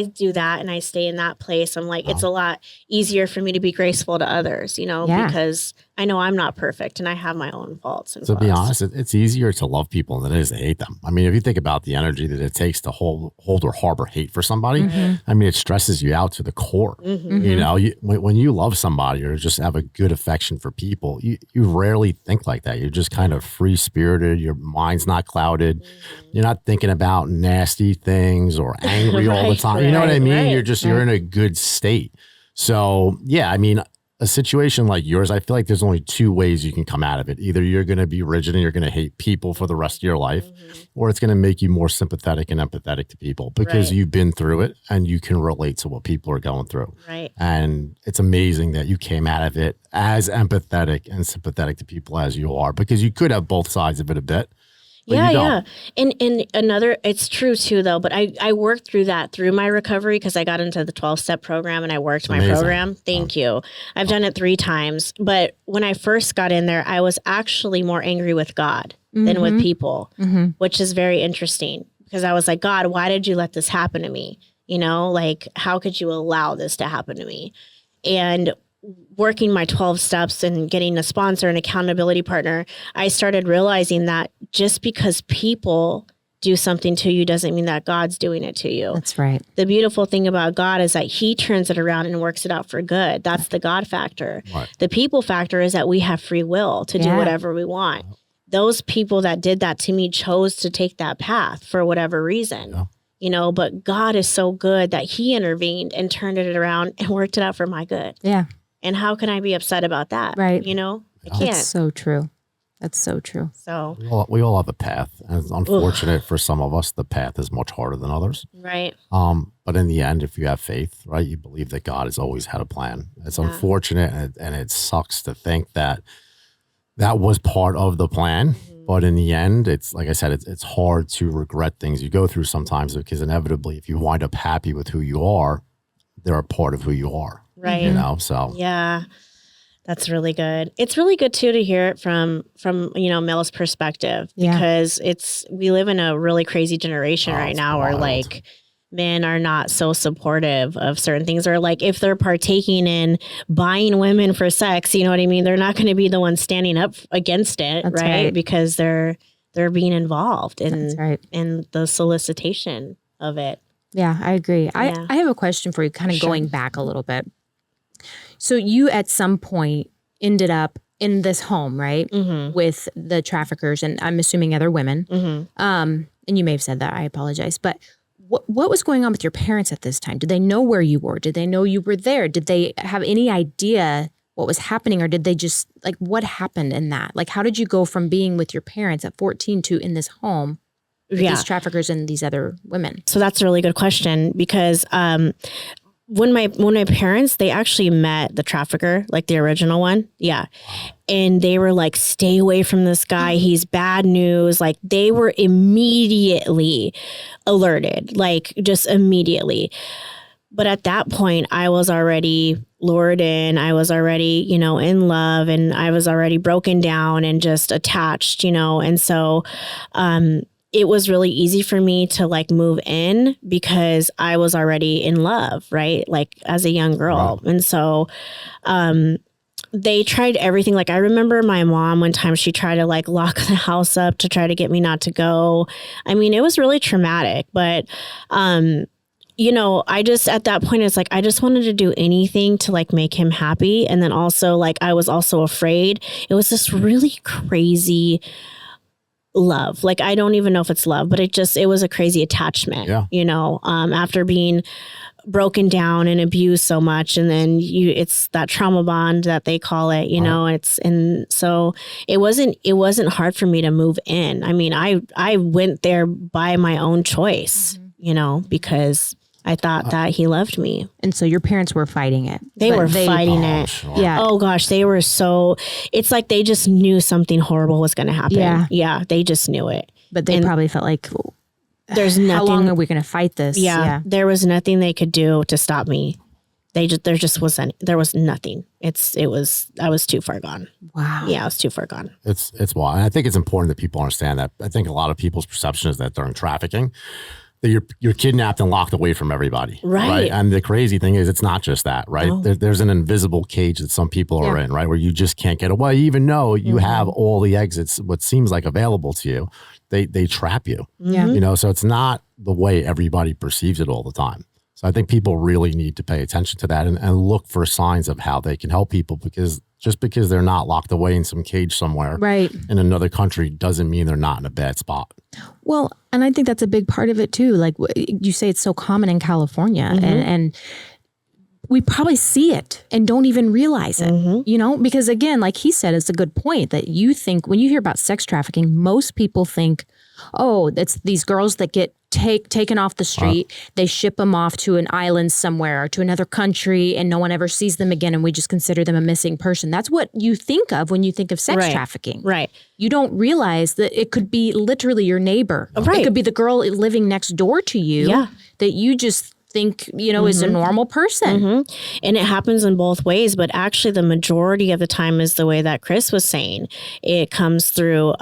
do that and I stay in that place, I'm like, it's a lot easier for me to be graceful to others, you know, because I know I'm not perfect and I have my own faults. And to be honest, it's easier to love people than it is to hate them. I mean, if you think about the energy that it takes to hold or harbor hate for somebody, I mean, it stresses you out to the core. You know, when you love somebody or just have a good affection for people, you rarely think like that. You're just kind of free spirited. Your mind's not clouded. You're not thinking about nasty things or angry all the time. You know what I mean? You're in a good state. So yeah, I mean, a situation like yours, I feel like there's only two ways you can come out of it. Either you're going to be rigid and you're going to hate people for the rest of your life, or it's going to make you more sympathetic and empathetic to people because you've been through it and you can relate to what people are going through. And it's amazing that you came out of it as empathetic and sympathetic to people as you are, because you could have both sides of it a bit. Yeah. And another, it's true too, though, but I worked through that through my recovery because I got into the 12-step program and I worked my program. Thank you. I've done it 3 times. But when I first got in there, I was actually more angry with God than with people, which is very interesting because I was like, God, why did you let this happen to me? You know, like, how could you allow this to happen to me? And working my 12 steps and getting a sponsor and accountability partner, I started realizing that just because people do something to you doesn't mean that God's doing it to you. That's right. The beautiful thing about God is that he turns it around and works it out for good. That's the God factor. The people factor is that we have free will to do whatever we want. Those people that did that to me chose to take that path for whatever reason. You know, but God is so good that he intervened and turned it around and worked it out for my good. And how can I be upset about that? You know, I can't. That's so true. That's so true. So we all have a path. And it's unfortunate for some of us, the path is much harder than others. But in the end, if you have faith, right, you believe that God has always had a plan. It's unfortunate and it sucks to think that that was part of the plan. But in the end, it's like I said, it's hard to regret things you go through sometimes, because inevitably, if you wind up happy with who you are, they're a part of who you are. Right. You know, so. Yeah. That's really good. It's really good too to hear it from Mel's perspective, because we live in a really crazy generation right now where like men are not so supportive of certain things, or like if they're partaking in buying women for sex, you know what I mean? They're not going to be the ones standing up against it, right? Because they're being involved in the solicitation of it. Yeah, I agree. I have a question for you, kind of going back a little bit. So you at some point ended up in this home, right? With the traffickers, and I'm assuming other women. And you may have said that. I apologize. But what was going on with your parents at this time? Did they know where you were? Did they know you were there? Did they have any idea what was happening? Or did they just, like, what happened in that? Like, how did you go from being with your parents at 14 to in this home with these traffickers and these other women? So that's a really good question, because when my parents, they actually met the trafficker, like the original one. Yeah. And they were like, stay away from this guy. He's bad news. Like, they were immediately alerted, like just immediately. But at that point, I was already lured in. I was already, in love, and I was already broken down and just attached, And so, it was really easy for me to like move in because I was already in love, right? Like as a young girl. Right. And so they tried everything. Like I remember my mom one time, she tried to like lock the house up to try to get me not to go. I mean, it was really traumatic, but I just, at that point, it's like, I just wanted to do anything to like make him happy. And then also like, I was also afraid. It was this really crazy love. Like, I don't even know if it's love, but it was a crazy attachment, after being broken down and abused so much. And then it's that trauma bond that they call it, and so it wasn't hard for me to move in. I mean, I went there by my own choice, because I thought that he loved me. And so your parents were fighting it. They were fighting it. Sure. Yeah. Oh gosh, they were it's like they just knew something horrible was going to happen. Yeah. Yeah. They just knew it. But they probably felt like, there's nothing. How long are we going to fight this? Yeah. There was nothing they could do to stop me. There was nothing. I was too far gone. Wow. Yeah. I was too far gone. It's wild. And I think it's important that people understand that. I think a lot of people's perception is that during trafficking, that you're kidnapped and locked away from everybody. Right. And the crazy thing is, it's not just that, right? Oh. There's an invisible cage that some people are in, right? Where you just can't get away, even though you have all the exits, what seems like available to you. They trap you. Yeah. So it's not the way everybody perceives it all the time. So I think people really need to pay attention to that and look for signs of how they can help people, because just because they're not locked away in some cage somewhere in another country doesn't mean they're not in a bad spot. Well, and I think that's a big part of it too. Like you say, it's so common in California, and we probably see it and don't even realize it, because again, like he said, it's a good point that you think when you hear about sex trafficking, most people think, oh, it's these girls that get taken off the street. They ship them off to an island somewhere or to another country, and no one ever sees them again, and we just consider them a missing person. That's what you think of when you think of sex trafficking. Right. You don't realize that it could be literally your neighbor. Right. It could be the girl living next door to you that you just think, is a normal person. And it happens in both ways, but actually the majority of the time is the way that Chris was saying. It comes through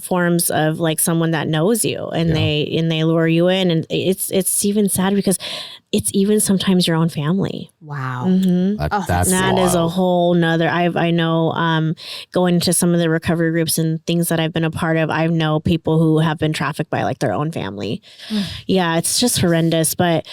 forms of like someone that knows you, and they lure you in, and it's even sad because it's even sometimes your own family. Wow. That is a whole nother. I know going into some of the recovery groups and things that I've been a part of, I know people who have been trafficked by like their own family. Yeah, it's just horrendous. But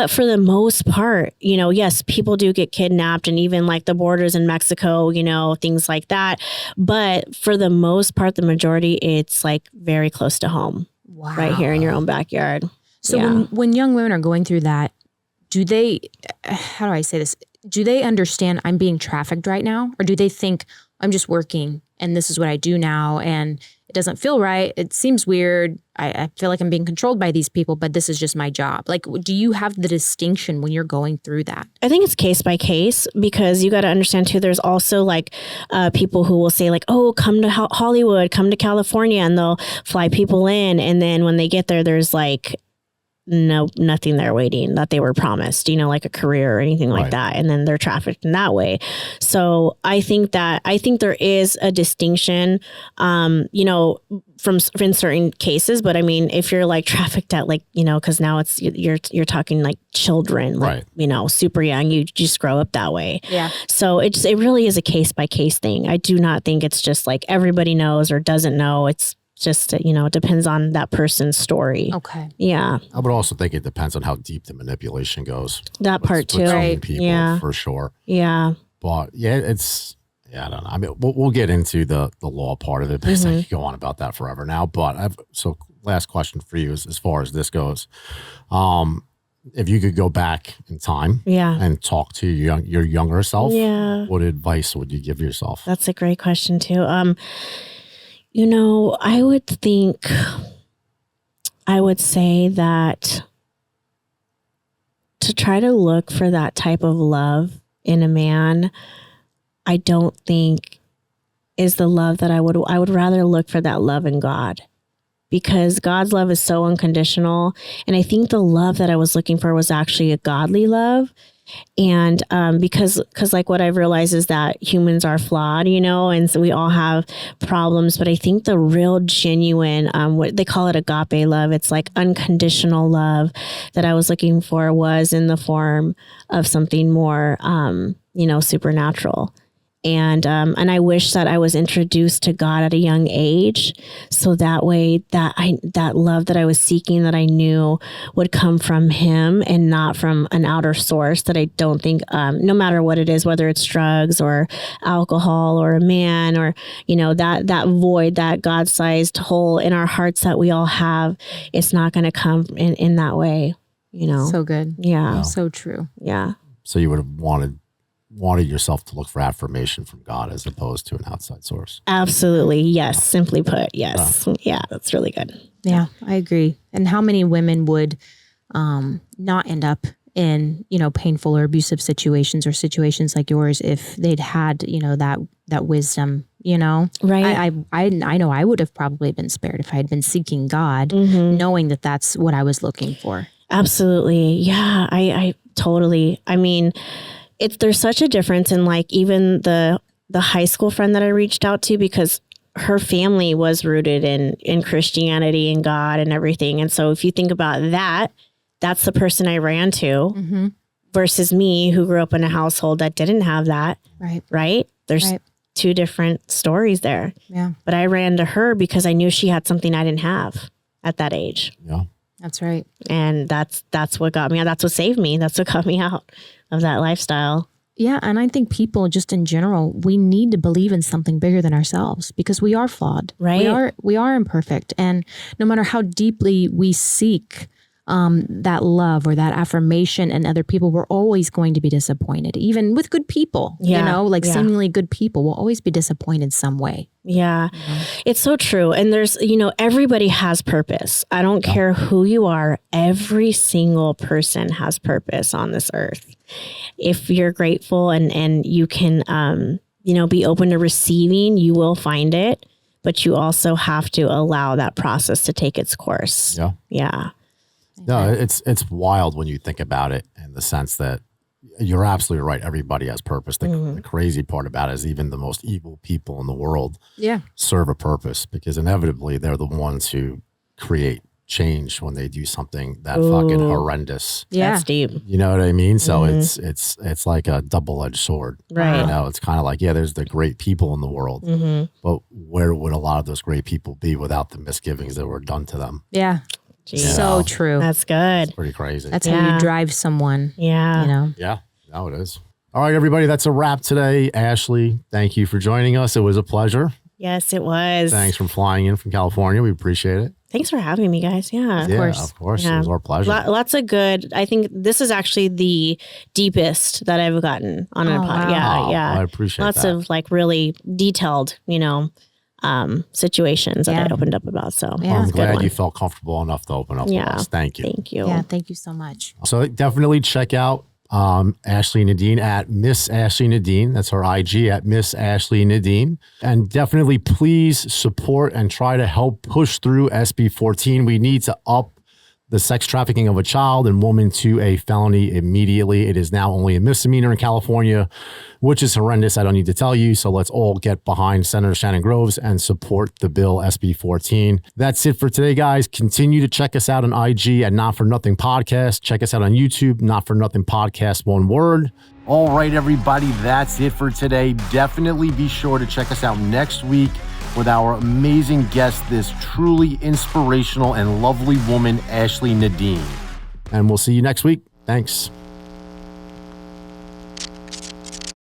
for the most part, yes, people do get kidnapped, and even like the borders in Mexico, things like that. But for the most part, the majority, it's like very close to home. Wow. Right here in your own backyard. So when young women are going through that, do they, how do I say this? Do they understand I'm being trafficked right now? Or do they think, I'm just working and this is what I do now. And it doesn't feel right. It seems weird. I feel like I'm being controlled by these people, but this is just my job. Like, do you have the distinction when you're going through that? I think it's case by case, because you got to understand too, there's also like people who will say like, oh, come to Hollywood, come to California, and they'll fly people in. And then when they get there, there's like, nothing there waiting that they were promised, like a career or anything like that. And then they're trafficked in that way. So I think there is a distinction, from in certain cases. But I mean, if you're like trafficked at like, cause now it's, you're talking like children, like, super young, you just grow up that way. Yeah. So it really is a case by case thing. I do not think it's just like everybody knows or doesn't know. It's just, it depends on that person's story. Okay. Yeah. I would also think it depends on how deep the manipulation goes. That part too. Right. People, for sure. Yeah. But I don't know. I mean, we'll get into the law part of it because I could go on about that forever now. But so last question for you is, as far as this goes, if you could go back in time and talk to your younger self, what advice would you give yourself? That's a great question too. I would say that to try to look for that type of love in a man, I don't think is the love that I would rather look for that love in God, because God's love is so unconditional. And I think the love that I was looking for was actually a godly love. And because like what I've realized is that humans are flawed, and so we all have problems. But I think the real genuine, what they call it, agape love, it's like unconditional love that I was looking for was in the form of something more, supernatural. And I wish that I was introduced to God at a young age, so that way that love that I was seeking, that I knew would come from Him and not from an outer source that I don't think, no matter what it is, whether it's drugs or alcohol or a man or, that void, that God-sized hole in our hearts that we all have, it's not going to come in that way, So good. Yeah. So true. Yeah. So you would have wanted yourself to look for affirmation from God as opposed to an outside source. Absolutely. Yes. Simply put. Yes. Yeah. That's really good. Yeah, I agree. And how many women would not end up in, painful or abusive situations or situations like yours if they'd had, that wisdom, Right. I know I would have probably been spared if I had been seeking God, knowing that that's what I was looking for. Absolutely. Yeah. I totally, I mean, there's such a difference in like even the high school friend that I reached out to, because her family was rooted in Christianity and God and everything. And so if you think about that, that's the person I ran to versus me, who grew up in a household that didn't have that. Right. There's two different stories there. Yeah. But I ran to her because I knew she had something I didn't have at that age. Yeah. That's right. And that's what got me out. That's what saved me. That's what got me out of that lifestyle. Yeah. And I think people just in general, we need to believe in something bigger than ourselves, because we are flawed. Right. We are imperfect. And no matter how deeply we seek that love or that affirmation in other people, we're always going to be disappointed, even with good people, seemingly good people will always be disappointed some way. Yeah, it's so true. And there's, everybody has purpose. I don't care who you are. Every single person has purpose on this earth. If you're grateful and you can, be open to receiving, you will find it. But you also have to allow that process to take its course. Yeah. Yeah. No, it's wild when you think about it, in the sense that you're absolutely right. Everybody has purpose. The crazy part about it is even the most evil people in the world serve a purpose, because inevitably they're the ones who create change when they do something that fucking horrendous. Yeah. That's deep. You know what I mean? So it's like a double-edged sword. Right. It's kind of like, there's the great people in the world, but where would a lot of those great people be without the misgivings that were done to them? Yeah. So true. That's good. It's pretty crazy. That's how you drive someone. Yeah. Yeah. No, it is. All right, everybody. That's a wrap today. Ashley, thank you for joining us. It was a pleasure. Yes, it was. Thanks for flying in from California. We appreciate it. Thanks for having me, guys. Yeah. Yeah, course. of course. Yeah. It was our pleasure. Lots of good. I think this is actually the deepest that I've gotten on a Oh, pod. wow. Yeah, Oh, yeah. I appreciate Lots that. of like really detailed, situations that Yeah. I opened up about. So Yeah. I'm it's a good glad one. you felt comfortable enough to open up Yeah. with us. Thank you. Thank you. Yeah, thank you so much. So definitely check out Ashley Nadine at Miss Ashley Nadine. That's her IG at Miss Ashley Nadine. And definitely please support and try to help push through SB 14. We need to up the sex trafficking of a child and woman to a felony immediately. It is now only a misdemeanor in California, which is horrendous. I don't need to tell you. So let's all get behind Senator Shannon Groves and support the bill SB 14. That's it for today, guys. Continue to check us out on IG at Not For Nothing Podcast. Check us out on YouTube, Not For Nothing Podcast, one word. All right, everybody, that's it for today. Definitely be sure to check us out next week with our amazing guest, this truly inspirational and lovely woman, Ashley Nadine. And we'll see you next week. Thanks.